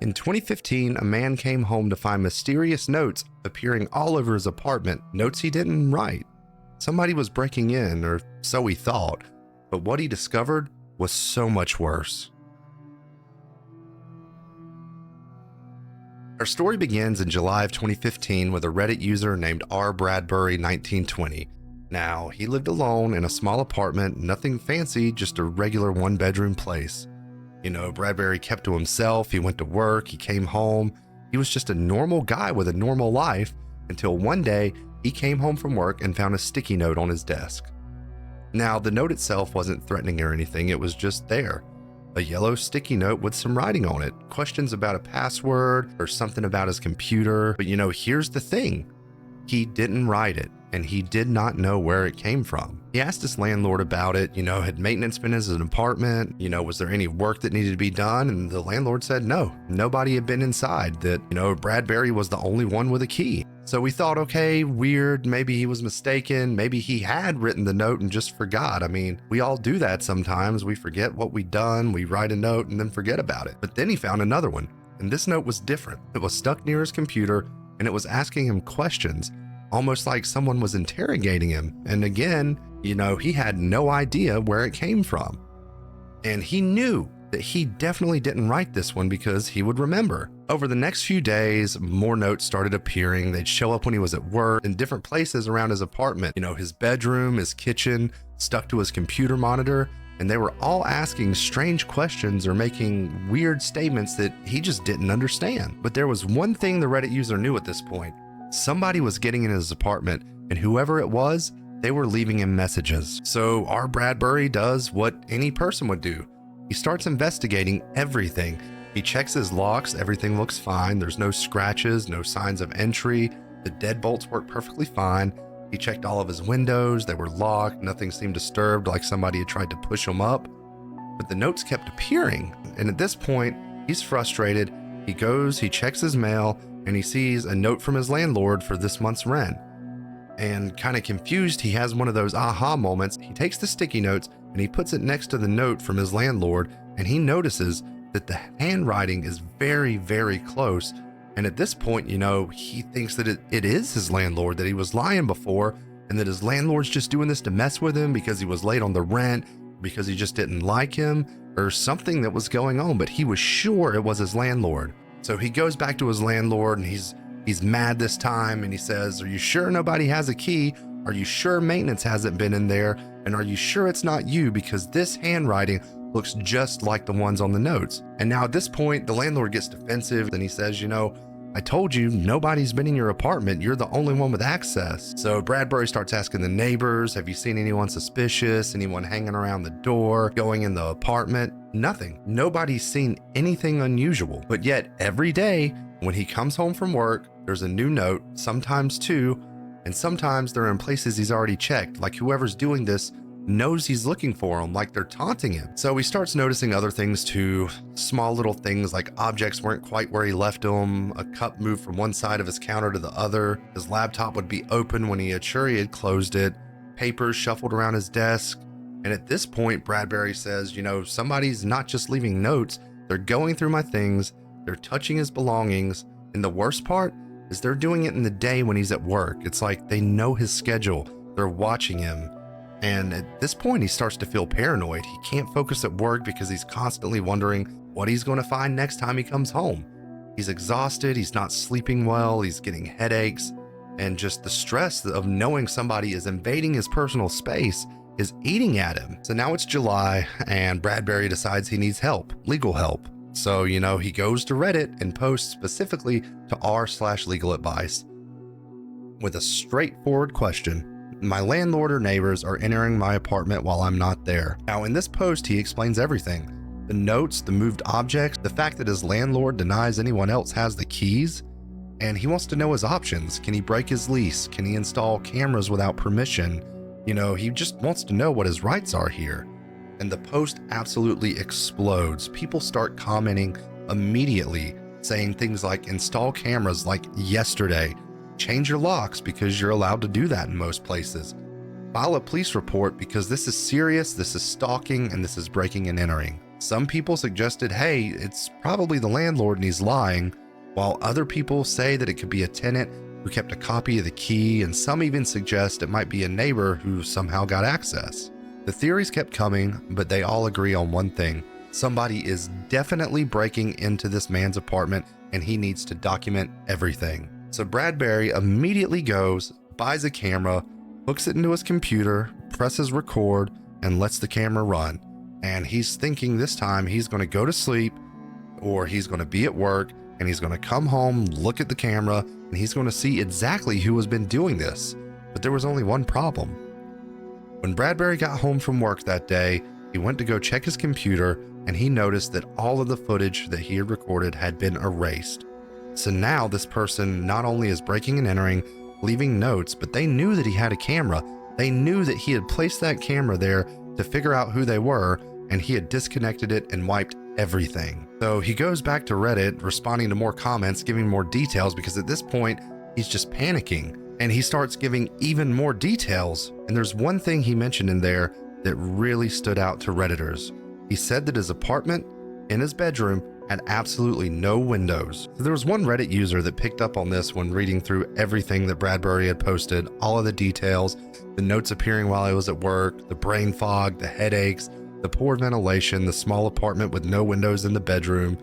In 2015, a man came home to find mysterious notes appearing all over his apartment, notes he didn't write. Somebody was breaking in, or so he thought, but what he discovered was so much worse. Our story begins in July of 2015 with a Reddit user named r.bradbury1920. Now, he lived alone in a small apartment, nothing fancy, just a regular one-bedroom place. You know, Bradbury kept to himself, he went to work, he came home. He was just a normal guy with a normal life until one day he came home from work and found a sticky note on his desk. Now, the note itself wasn't threatening or anything, it was just there. A yellow sticky note with some writing on it, questions about a password or something about his computer. But here's the thing. He didn't write it, and he did not know where it came from. He asked his landlord about it, had maintenance been in his apartment? Was there any work that needed to be done? And the landlord said no, nobody had been inside, that, Bradbury was the only one with a key. So we thought, okay, weird, maybe he was mistaken, maybe he had written the note and just forgot. I mean, we all do that sometimes. We forget what we've done, we write a note and then forget about it. But then he found another one, and this note was different. It was stuck near his computer, and it was asking him questions, almost like someone was interrogating him. And again, he had no idea where it came from. And he knew that he definitely didn't write this one because he would remember. Over the next few days, more notes started appearing. They'd show up when he was at work, in different places around his apartment, his bedroom, his kitchen, stuck to his computer monitor. And they were all asking strange questions or making weird statements that he just didn't understand. But there was one thing the Reddit user knew at this point. Somebody was getting in his apartment, and whoever it was, they were leaving him messages. So our Bradbury does what any person would do. He starts investigating everything. He checks his locks, everything looks fine. There's no scratches, no signs of entry. The deadbolts work perfectly fine. He checked all of his windows, they were locked, nothing seemed disturbed, like somebody had tried to push them up. But the notes kept appearing, and at this point, he's frustrated. He goes, he checks his mail, and he sees a note from his landlord for this month's rent. And kind of confused, he has one of those aha moments. He takes the sticky notes and he puts it next to the note from his landlord, and he notices that the handwriting is very, very close. And at this point, he thinks that it is his landlord, that he was lying before, and that his landlord's just doing this to mess with him because he was late on the rent, because he just didn't like him, or something that was going on, but he was sure it was his landlord. So he goes back to his landlord, and he's mad this time, and he says, "Are you sure nobody has a key? Are you sure maintenance hasn't been in there? And are you sure it's not you? Because this handwriting looks just like the ones on the notes." And now at this point, the landlord gets defensive, and he says, "I told you nobody's been in your apartment. You're the only one with access." So Bradbury starts asking the neighbors, "Have you seen anyone suspicious? Anyone hanging around the door, going in the apartment?" Nothing. Nobody's seen anything unusual. But yet every day when he comes home from work, there's a new note, sometimes two, and sometimes they're in places he's already checked, like whoever's doing this knows he's looking for him, like they're taunting him. So he starts noticing other things too, small little things like objects weren't quite where he left them, a cup moved from one side of his counter to the other, his laptop would be open when he had sure he had closed it, papers shuffled around his desk. And at this point, Bradbury says, somebody's not just leaving notes, they're going through my things, they're touching his belongings, and the worst part is they're doing it in the day when he's at work. It's like they know his schedule, they're watching him. And at this point, he starts to feel paranoid. He can't focus at work because he's constantly wondering what he's going to find next time he comes home. He's exhausted, he's not sleeping well, he's getting headaches, and just the stress of knowing somebody is invading his personal space is eating at him. So now it's July, and Bradbury decides he needs help, legal help. So, he goes to Reddit and posts specifically to r/legal advice with a straightforward question. My landlord or neighbors are entering my apartment while I'm not there. Now, in this post, he explains everything. The notes, the moved objects, the fact that his landlord denies anyone else has the keys, and he wants to know his options. Can he break his lease? Can he install cameras without permission? He just wants to know what his rights are here. And the post absolutely explodes. People start commenting immediately, saying things like install cameras like yesterday, change your locks because you're allowed to do that in most places, file a police report because this is serious, this is stalking, and this is breaking and entering. Some people suggested, hey, it's probably the landlord and he's lying, while other people say that it could be a tenant who kept a copy of the key, and some even suggest it might be a neighbor who somehow got access. The theories kept coming, but they all agree on one thing. Somebody is definitely breaking into this man's apartment and he needs to document everything. So Bradbury immediately goes, buys a camera, hooks it into his computer, presses record, and lets the camera run. And he's thinking this time he's going to go to sleep, or he's going to be at work, and he's going to come home, look at the camera, and he's going to see exactly who has been doing this. But there was only one problem. When Bradbury got home from work that day, he went to go check his computer, and he noticed that all of the footage that he had recorded had been erased. So now this person not only is breaking and entering, leaving notes, but they knew that he had a camera. They knew that he had placed that camera there to figure out who they were, and he had disconnected it and wiped everything. So he goes back to Reddit, responding to more comments, giving more details, because at this point, he's just panicking. And he starts giving even more details. And there's one thing he mentioned in there that really stood out to Redditors. He said that his apartment in his bedroom had absolutely no windows. So there was one Reddit user that picked up on this when reading through everything that Bradbury had posted, all of the details, the notes appearing while he was at work, the brain fog, the headaches, the poor ventilation, the small apartment with no windows in the bedroom.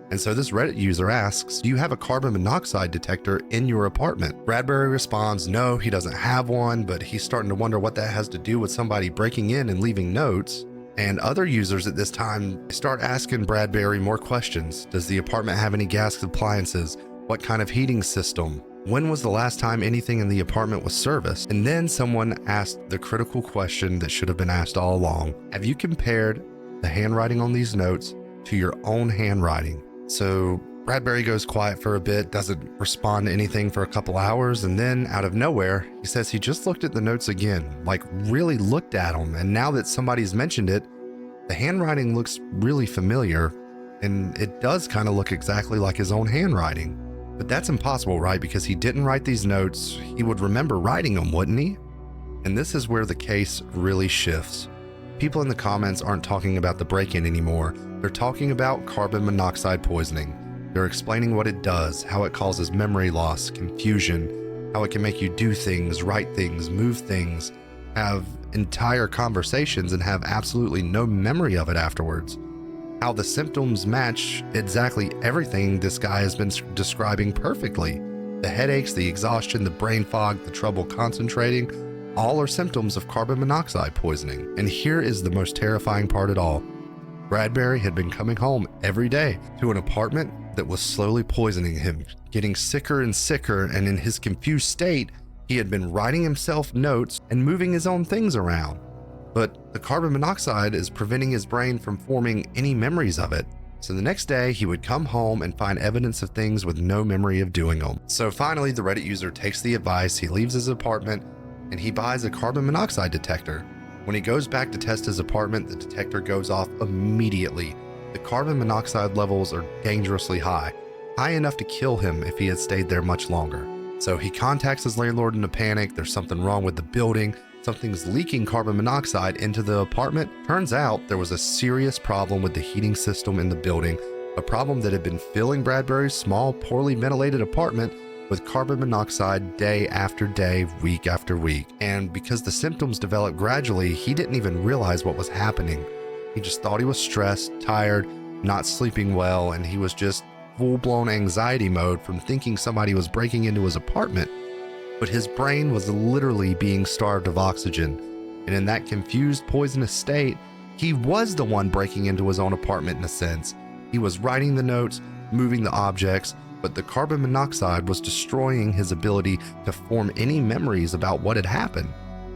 And so this Reddit user asks, do you have a carbon monoxide detector in your apartment? Bradbury responds, no, he doesn't have one, but he's starting to wonder what that has to do with somebody breaking in and leaving notes. And other users at this time start asking Bradbury more questions. Does the apartment have any gas appliances? What kind of heating system? When was the last time anything in the apartment was serviced? And then someone asked the critical question that should have been asked all along. Have you compared the handwriting on these notes to your own handwriting? So Bradbury goes quiet for a bit, doesn't respond to anything for a couple hours, and then out of nowhere, he says he just looked at the notes again, like really looked at them. And now that somebody's mentioned it, the handwriting looks really familiar, and it does kind of look exactly like his own handwriting. But that's impossible, right? Because he didn't write these notes. He would remember writing them, wouldn't he? And this is where the case really shifts. People in the comments aren't talking about the break-in anymore. They're talking about carbon monoxide poisoning. They're explaining what it does, how it causes memory loss, confusion, how it can make you do things, write things, move things, have entire conversations and have absolutely no memory of it afterwards. How the symptoms match exactly everything this guy has been describing perfectly. The headaches, the exhaustion, the brain fog, the trouble concentrating, all are symptoms of carbon monoxide poisoning. And here is the most terrifying part at all. Bradbury had been coming home every day to an apartment that was slowly poisoning him, getting sicker and sicker, and in his confused state, he had been writing himself notes and moving his own things around. But the carbon monoxide is preventing his brain from forming any memories of it. So the next day, he would come home and find evidence of things with no memory of doing them. So finally, the Reddit user takes the advice, he leaves his apartment, and he buys a carbon monoxide detector. When he goes back to test his apartment, the detector goes off immediately. The carbon monoxide levels are dangerously high enough to kill him if he had stayed there much longer. So he contacts his landlord in a panic. There's something wrong with the building. Something's leaking carbon monoxide into the apartment. Turns out there was a serious problem with the heating system in the building, a problem that had been filling Bradbury's small, poorly ventilated apartment with carbon monoxide day after day, week after week. And because the symptoms developed gradually, he didn't even realize what was happening. He just thought he was stressed, tired, not sleeping well, and he was just full-blown anxiety mode from thinking somebody was breaking into his apartment. But his brain was literally being starved of oxygen. And in that confused, poisonous state, he was the one breaking into his own apartment in a sense. He was writing the notes, moving the objects, but the carbon monoxide was destroying his ability to form any memories about what had happened.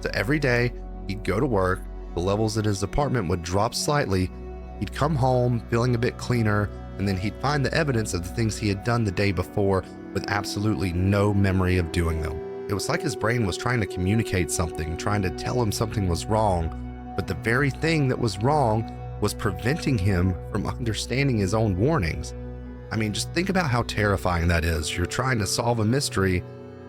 So every day, he'd go to work, the levels at his apartment would drop slightly, he'd come home feeling a bit cleaner, and then he'd find the evidence of the things he had done the day before with absolutely no memory of doing them. It was like his brain was trying to communicate something, trying to tell him something was wrong, but the very thing that was wrong was preventing him from understanding his own warnings. I mean, just think about how terrifying that is. You're trying to solve a mystery,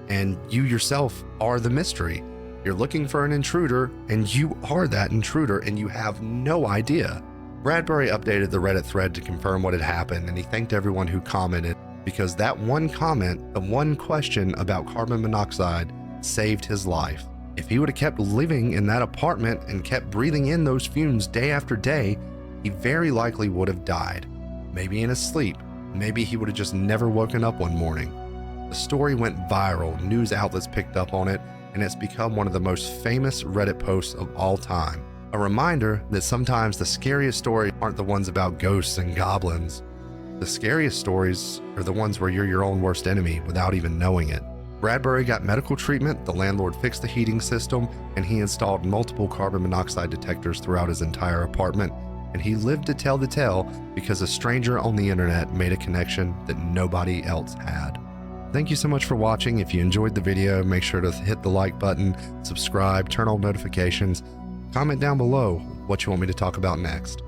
and you yourself are the mystery. You're looking for an intruder, and you are that intruder, and you have no idea. Bradbury updated the Reddit thread to confirm what had happened, and he thanked everyone who commented because that one comment, the one question about carbon monoxide, saved his life. If he would have kept living in that apartment and kept breathing in those fumes day after day, he very likely would have died. Maybe in his sleep. Maybe he would have just never woken up one morning. The story went viral, news outlets picked up on it, and it's become one of the most famous Reddit posts of all time. A reminder that sometimes the scariest stories aren't the ones about ghosts and goblins. The scariest stories are the ones where you're your own worst enemy without even knowing it. Bradbury got medical treatment, the landlord fixed the heating system, and he installed multiple carbon monoxide detectors throughout his entire apartment. And he lived to tell the tale because a stranger on the internet made a connection that nobody else had. Thank you so much for watching. If you enjoyed the video, make sure to hit the like button, subscribe, turn on notifications, comment down below what you want me to talk about next.